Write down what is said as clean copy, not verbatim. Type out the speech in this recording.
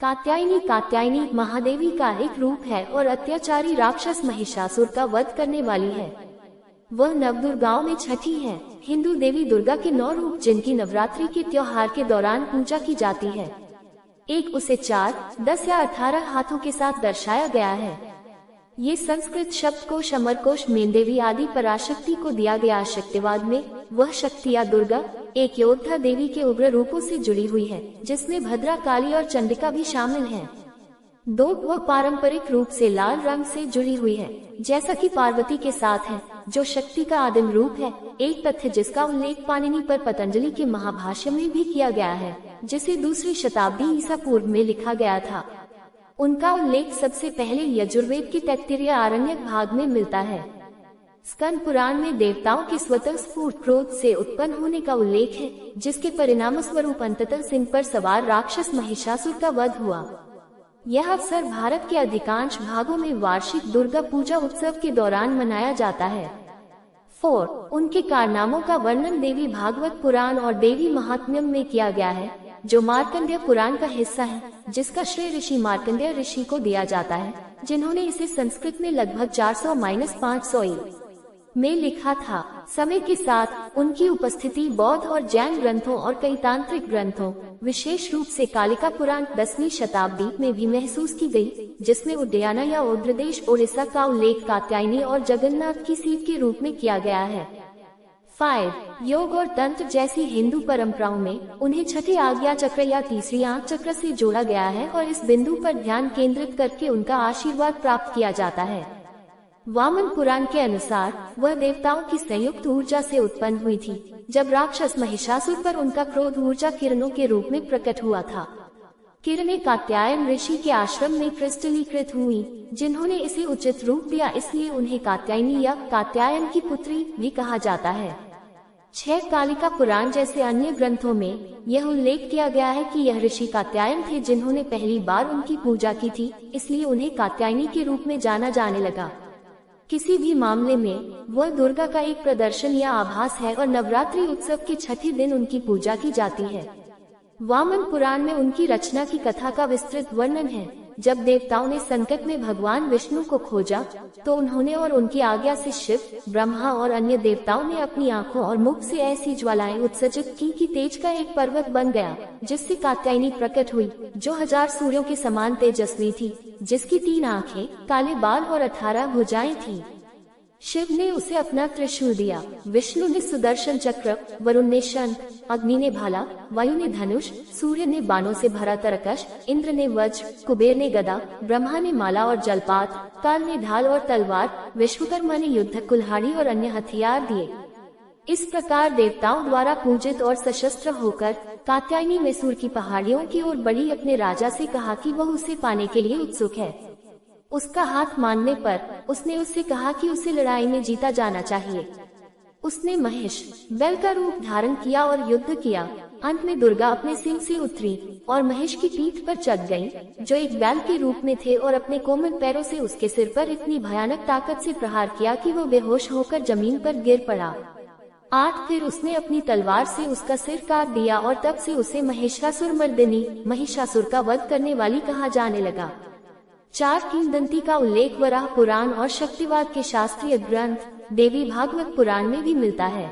कात्यायनी महादेवी का एक रूप है और अत्याचारी राक्षस महिषासुर का वध करने वाली है। वह नवदुर्गाओं में छठी है। हिंदू देवी दुर्गा के 9 रूप जिनकी नवरात्रि के त्योहार के दौरान पूजा की जाती है। एक उसे 4, 10 या 18 हाथों के साथ दर्शाया गया है। ये संस्कृत शब्दकोश अमरकोश में देवी आदि पराशक्ति को दिया गया। शक्तिवाद में वह शक्ति या दुर्गा एक योद्धा देवी के उग्र रूपों से जुड़ी हुई है, जिसमें भद्रा, काली और चंडिका भी शामिल हैं। 2 वह पारंपरिक रूप से लाल रंग से जुड़ी हुई है, जैसा कि पार्वती के साथ है, जो शक्ति का आदिम रूप है। एक तथ्य जिसका उल्लेख पाणिनि पर पतंजलि के महाभाष्य में भी किया गया है, जिसे 2वीं शताब्दी ईसा पूर्व में लिखा गया था। उनका उल्लेख सबसे पहले यजुर्वेद के तैत्तिरीय आरण्यक भाग में मिलता है। स्कंद पुराण में देवताओं के स्वतः स्फूर्त क्रोध से उत्पन्न होने का उल्लेख है, जिसके परिणाम स्वरूप अंततः सिंह पर सवार राक्षस महिषासुर का वध हुआ। यह अवसर भारत के अधिकांश भागों में वार्षिक दुर्गा पूजा उत्सव के दौरान मनाया जाता है। 4 उनके कारनामों का वर्णन देवी भागवत पुराण और देवी महात्म्यम में किया गया है, जो मार्कंडेय पुराण का हिस्सा है, जिसका श्रेय ऋषि मार्कंडेय ऋषि को दिया जाता है, जिन्होंने इसे संस्कृत में लगभग 400-500 में लिखा था। समय के साथ उनकी उपस्थिति बौद्ध और जैन ग्रंथों और कई तांत्रिक ग्रंथों, विशेष रूप से कालिका पुराण 10वीं शताब्दी में भी महसूस की गई, जिसमें उद्याना या उग्रदेश ओडिशा का उल्लेख कात्यायनी और जगन्नाथ की सीट के रूप में किया गया है। 5 योग और तंत्र जैसी हिंदू परंपराओं में उन्हें छठे आज्ञा चक्र या तीसरी आंख चक्र से जोड़ा गया है और इस बिंदु पर ध्यान केंद्रित करके उनका आशीर्वाद प्राप्त किया जाता है। वामन पुराण के अनुसार वह देवताओं की संयुक्त ऊर्जा से उत्पन्न हुई थी, जब राक्षस महिषासुर पर उनका क्रोध ऊर्जा किरणों के रूप में प्रकट हुआ था। किरणें कात्यायन ऋषि के आश्रम में क्रिस्टलीकृत हुई, जिन्होंने इसे उचित रूप दिया, इसलिए उन्हें कात्यायनी या कात्यायन की पुत्री भी कहा जाता है। 6 कालिका पुराण जैसे अन्य ग्रंथों में यह उल्लेख किया गया है कि यह ऋषि कात्यायन थे जिन्होंने पहली बार उनकी पूजा की थी, इसलिए उन्हें कात्यायनी के रूप में जाना जाने लगा। किसी भी मामले में वह दुर्गा का एक प्रदर्शन या आभास है और नवरात्रि उत्सव के छठे दिन उनकी पूजा की जाती है। वामन पुराण में उनकी रचना की कथा का विस्तृत वर्णन है। जब देवताओं ने संकट में भगवान विष्णु को खोजा, तो उन्होंने और उनकी आज्ञा से शिव, ब्रह्मा और अन्य देवताओं ने अपनी आंखों और मुख से ऐसी ज्वालाएं उत्सर्जित की कि तेज का एक पर्वत बन गया, जिससे कात्यायनी प्रकट हुई, जो 1000 सूर्यों के समान तेजस्वी थी, जिसकी 3 आंखें, काले बाल और 18 भुजाएं थीं। शिव ने उसे अपना त्रिशूल दिया, विष्णु ने सुदर्शन चक्र, वरुण ने शंख, अग्नि ने भाला, वायु ने धनुष, सूर्य ने बाणों से भरा तरकश, इंद्र ने वज्र, कुबेर ने गदा, ब्रह्मा ने माला और जलपात, काल ने ढाल और तलवार, विश्वकर्मा ने युद्ध कुल्हाड़ी और अन्य हथियार दिए। इस प्रकार देवताओं द्वारा पूजित और सशस्त्र होकर कात्यायनी मैसूर की पहाड़ियों की ओर बढ़ी। अपने राजा से कहा कि वह उसे पाने के लिए उत्सुक है। उसका हाथ मानने पर उसने उससे कहा कि उसे लड़ाई में जीता जाना चाहिए। उसने महेश, बैल का रूप धारण किया और युद्ध किया। अंत में दुर्गा अपने सिंह से उतरी और महेश की पीठ पर चढ़ गयी, जो एक बैल के रूप में थे, और अपने कोमल पैरों से उसके सिर पर इतनी भयानक ताकत से प्रहार किया कि वो बेहोश होकर जमीन पर गिर पड़ा। 8 फिर उसने अपनी तलवार से उसका सिर काट दिया और तब से उसे महिषासुर मर्दिनी, महिषासुर का वध करने वाली कहा जाने लगा। 4 किंवदंती का उल्लेख वराह पुराण और शक्तिवाद के शास्त्रीय ग्रंथ देवी भागवत पुराण में भी मिलता है।